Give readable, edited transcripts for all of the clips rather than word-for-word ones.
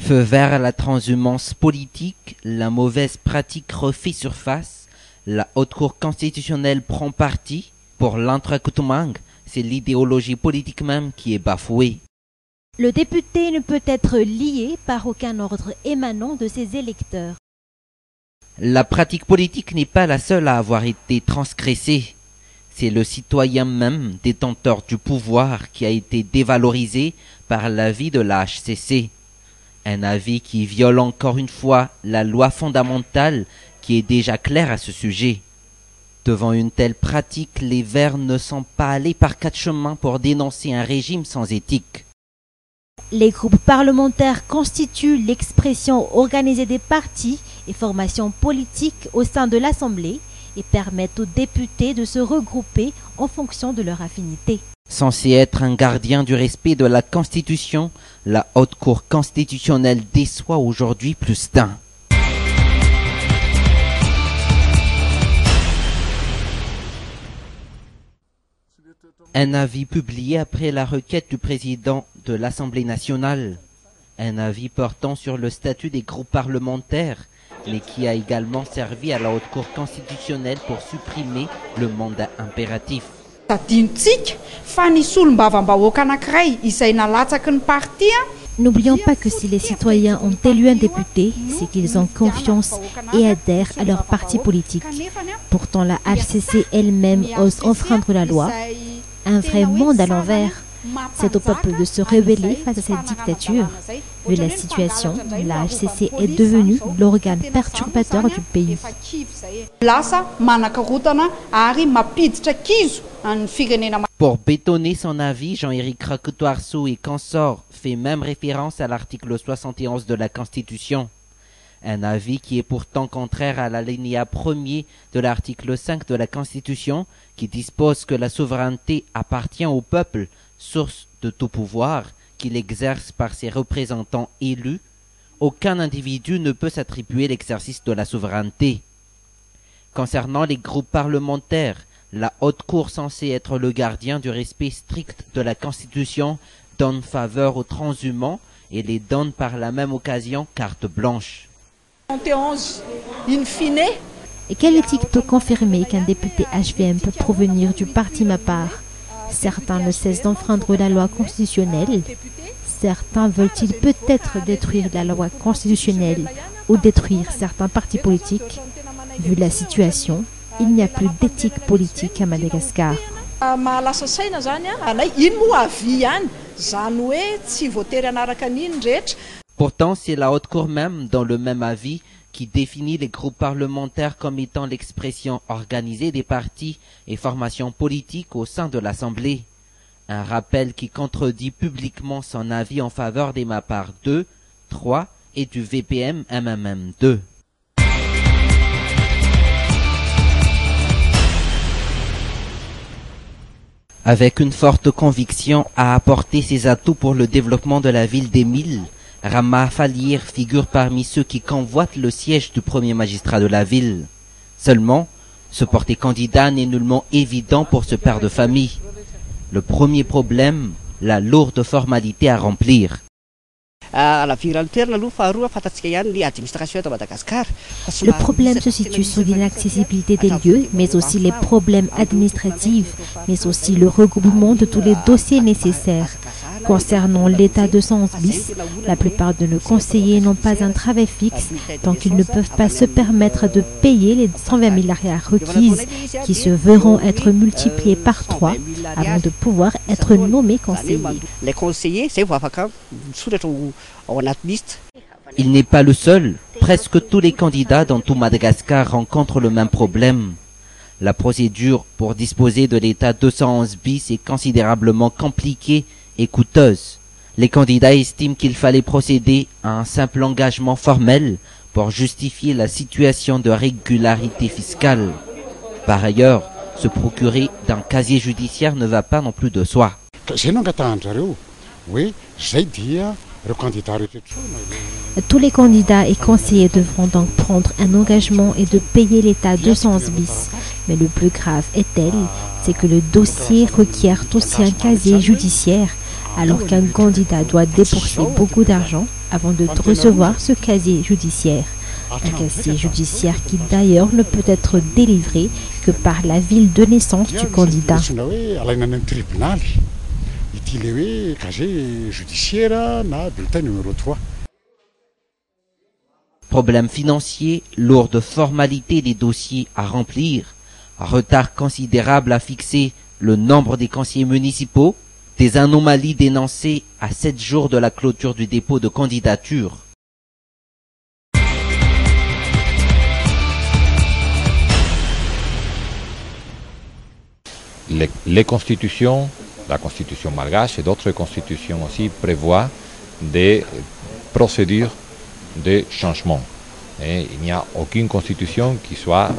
Feu vert à la transhumance politique, la mauvaise pratique refait surface, la haute cour constitutionnelle prend parti. Pour l'Antrakutumang, c'est l'idéologie politique même qui est bafouée. Le député ne peut être lié par aucun ordre émanant de ses électeurs. La pratique politique n'est pas la seule à avoir été transgressée. C'est le citoyen même, détenteur du pouvoir, qui a été dévalorisé par l'avis de la HCC. Un avis qui viole encore une fois la loi fondamentale qui est déjà claire à ce sujet. Devant une telle pratique, les Verts ne sont pas allés par quatre chemins pour dénoncer un régime sans éthique. Les groupes parlementaires constituent l'expression organisée des partis et formations politiques au sein de l'Assemblée et permettent aux députés de se regrouper en fonction de leur affinité. Censée être un gardien du respect de la Constitution, la Haute Cour constitutionnelle déçoit aujourd'hui plus d'un. Un avis publié après la requête du président de l'Assemblée nationale. Un avis portant sur le statut des groupes parlementaires, mais qui a également servi à la Haute Cour constitutionnelle pour supprimer le mandat impératif. N'oublions pas que si les citoyens ont élu un député, c'est qu'ils ont confiance et adhèrent à leur parti politique. Pourtant, la HCC elle-même ose enfreindre la loi. Un vrai monde à l'envers. C'est au peuple de se rebeller face à cette dictature. Vu la situation, la HCC est devenue l'organe perturbateur du pays. Pour bétonner son avis, Jean-Éric Rakotoarso et consorts fait même référence à l'article 71 de la Constitution. Un avis qui est pourtant contraire à l'alinéa 1er de l'article 5 de la Constitution qui dispose que la souveraineté appartient au peuple, source de tout pouvoir, qu'il exerce par ses représentants élus. Aucun individu ne peut s'attribuer l'exercice de la souveraineté. Concernant les groupes parlementaires, la Haute Cour, censée être le gardien du respect strict de la Constitution, donne faveur aux transhumants et les donne par la même occasion carte blanche. Et quelle éthique peut confirmer qu'un député HVM peut provenir du parti MAPAR? Certains ne cessent d'enfreindre la loi constitutionnelle. Certains veulent-ils peut-être détruire la loi constitutionnelle ou détruire certains partis politiques? Vu la situation, il n'y a plus d'éthique politique à Madagascar. Pourtant, c'est la Haute Cour même, dans le même avis, qui définit les groupes parlementaires comme étant l'expression organisée des partis et formations politiques au sein de l'Assemblée. Un rappel qui contredit publiquement son avis en faveur des MAPAR 2, 3 et du VPM MMM 2. Avec une forte conviction à apporter ses atouts pour le développement de la ville d'Émile, Rama Falir figure parmi ceux qui convoitent le siège du premier magistrat de la ville. Seulement, se porter candidat n'est nullement évident pour ce père de famille. Le premier problème, la lourde formalité à remplir. Le problème se situe sur l'inaccessibilité des lieux, mais aussi les problèmes administratifs, mais aussi le regroupement de tous les dossiers nécessaires. Concernant l'état 211 bis, la plupart de nos conseillers n'ont pas un travail fixe, donc ils ne peuvent pas se permettre de payer les 120 000 arias requises qui se verront être multipliées par 3 avant de pouvoir être nommés conseillers. Il n'est pas le seul. Presque tous les candidats dans tout Madagascar rencontrent le même problème. La procédure pour disposer de l'état 211 bis est considérablement compliquée et coûteuse. Les candidats estiment qu'il fallait procéder à un simple engagement formel pour justifier la situation de régularité fiscale. Par ailleurs, se procurer d'un casier judiciaire ne va pas non plus de soi. Tous les candidats et conseillers devront donc prendre un engagement et de payer l'état 211 bis. Mais le plus grave est-elle, c'est que le dossier requiert aussi un casier judiciaire, alors qu'un candidat doit débourser beaucoup d'argent. avant de recevoir ce casier judiciaire. Un casier judiciaire qui d'ailleurs ne peut être délivré que par la ville de naissance du candidat. Problèmes financiers, lourdes formalités des dossiers à remplir, retard considérable à fixer le nombre des conseillers municipaux, des anomalies dénoncées à 7 jours de la clôture du dépôt de candidature. Les constitutions, la constitution malgache et d'autres constitutions aussi prévoient des procédures de changement. Et il n'y a aucune constitution qui soit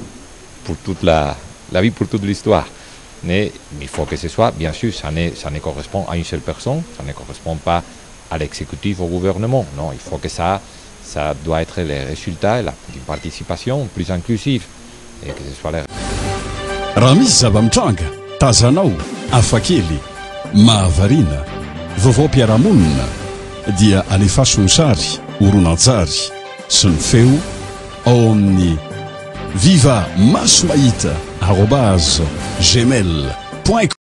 pour toute la vie, pour toute l'histoire. Mais il faut que ce soit, bien sûr, ça ne correspond à une seule personne, ça ne correspond pas à l'exécutif, au gouvernement. Non, il faut que ça doit être les résultats, d'une participation plus inclusive. Et que ce soit les... Ramis Zavamtranga, Tazanao, Afakeli, Mahavarina, Vovao Piaramonina, dia alefaso ny sary, horonan-tsary, sy ny feo ao amin'ny viva maso mahita @gmail.com